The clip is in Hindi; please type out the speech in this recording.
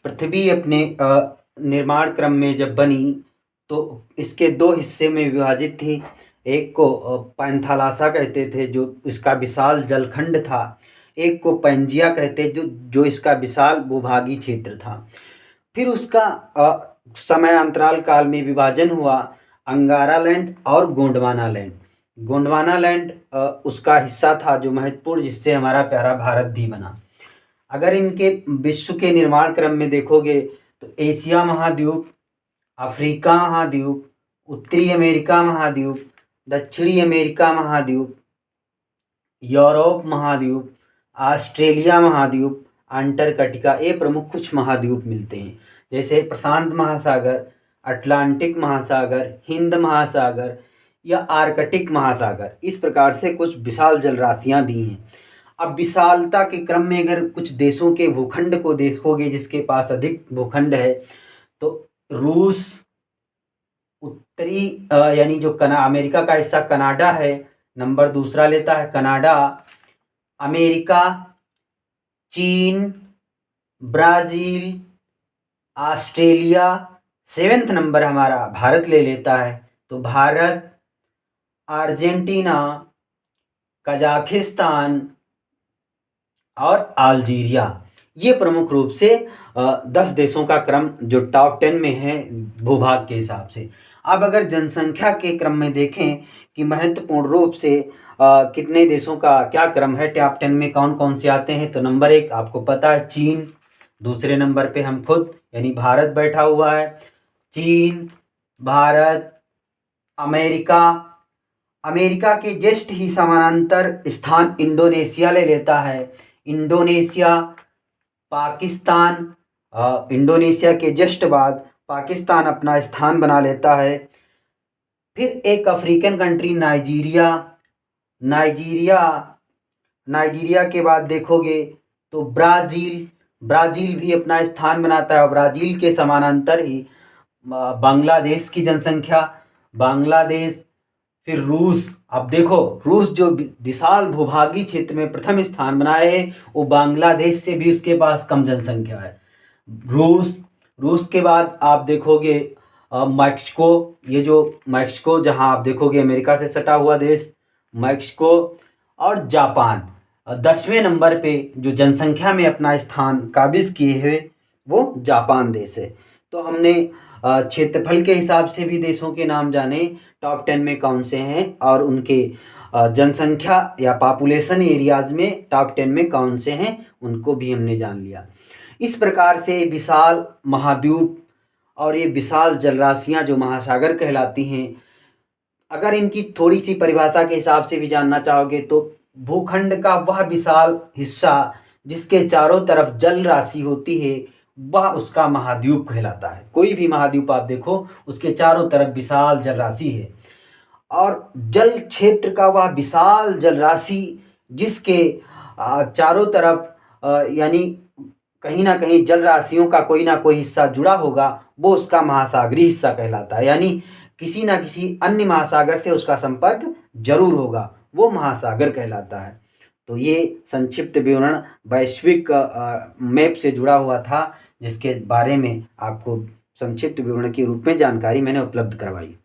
पृथ्वी अपने निर्माण क्रम में जब बनी तो इसके दो हिस्से में विभाजित थी। एक को पैंथालासा कहते थे जो इसका विशाल जलखंड था। एक को पैंजिया कहते जो जो इसका विशाल भूभागी क्षेत्र था। फिर उसका समय अंतराल काल में विभाजन हुआ अंगारा लैंड और गोंडवाना लैंड। गोंडवाना लैंड उसका हिस्सा था जो महत्वपूर्ण, जिससे हमारा प्यारा भारत भी बना। अगर इनके विश्व के निर्माण क्रम में देखोगे तो एशिया महाद्वीप, अफ्रीका महाद्वीप, उत्तरी अमेरिका महाद्वीप, दक्षिणी अमेरिका महाद्वीप, यूरोप महाद्वीप, ऑस्ट्रेलिया महाद्वीप, अंटार्कटिका, ये प्रमुख कुछ महाद्वीप मिलते हैं। जैसे प्रशांत महासागर, अटलांटिक महासागर, हिंद महासागर या आर्कटिक महासागर, इस प्रकार से कुछ विशाल जलराशियां भी हैं। अब विशालता के क्रम में अगर कुछ देशों के भूखंड को देखोगे जिसके पास अधिक भूखंड है तो रूस, उत्तरी यानी जो अमेरिका का हिस्सा कनाडा है, नंबर दूसरा लेता है कनाडा। अमेरिका, चीन, ब्राज़ील, ऑस्ट्रेलिया, सेवेंथ नंबर हमारा भारत ले लेता है। तो भारत, अर्जेंटीना, कजाकिस्तान और अल्जीरिया, ये प्रमुख रूप से 10 देशों का क्रम जो टॉप 10 में है भूभाग के हिसाब से। अब अगर जनसंख्या के क्रम में देखें कि महत्वपूर्ण रूप से कितने देशों का क्या क्रम है, टॉप 10 में कौन कौन से आते हैं, तो नंबर 1 आपको पता है चीन, दूसरे नंबर पे हम खुद यानी भारत बैठा हुआ है। चीन, भारत, अमेरिका, अमेरिका के जस्ट ही समानांतर स्थान इंडोनेशिया ले लेता है। इंडोनेशिया, पाकिस्तान, इंडोनेशिया के जस्ट बाद पाकिस्तान अपना स्थान बना लेता है। फिर एक अफ्रीकन कंट्री नाइजीरिया, नाइजीरिया के बाद देखोगे तो ब्राज़ील भी अपना स्थान बनाता है। और ब्राज़ील के समानांतर ही बांग्लादेश की जनसंख्या, बांग्लादेश। फिर रूस, अब देखो रूस जो विशाल भूभागी क्षेत्र में प्रथम स्थान बनाए है वो बांग्लादेश से भी उसके पास कम जनसंख्या है। रूस के बाद आप देखोगे मैक्सिको, ये जो मैक्सिको जहां आप देखोगे अमेरिका से सटा हुआ देश मैक्सिको। और जापान 10वें नंबर पे जो जनसंख्या में अपना स्थान काबिज किए हुए वो जापान देश है। तो हमने क्षेत्रफल के हिसाब से भी देशों के नाम जाने टॉप 10 में कौन से हैं और उनके जनसंख्या या पॉपुलेशन एरियाज में टॉप 10 में कौन से हैं उनको भी हमने जान लिया। इस प्रकार से विशाल महाद्वीप और ये विशाल जलराशियां जो महासागर कहलाती हैं, अगर इनकी थोड़ी सी परिभाषा के हिसाब से भी जानना चाहोगे तो भूखंड का वह विशाल हिस्सा जिसके चारों तरफ जल राशि होती है वह उसका महाद्वीप कहलाता है। कोई भी महाद्वीप आप देखो उसके चारों तरफ विशाल जल राशि है। और जल क्षेत्र का वह विशाल जल राशि जिसके चारों तरफ यानी कहीं ना कहीं जल राशियों का कोई ना कोई हिस्सा जुड़ा होगा वो उसका महासागरीय हिस्सा कहलाता है। यानी किसी ना किसी अन्य महासागर से उसका संपर्क जरूर होगा, वो महासागर कहलाता है। तो ये संक्षिप्त विवरण वैश्विक मैप से जुड़ा हुआ था जिसके बारे में आपको संक्षिप्त विवरण के रूप में जानकारी मैंने उपलब्ध करवाई।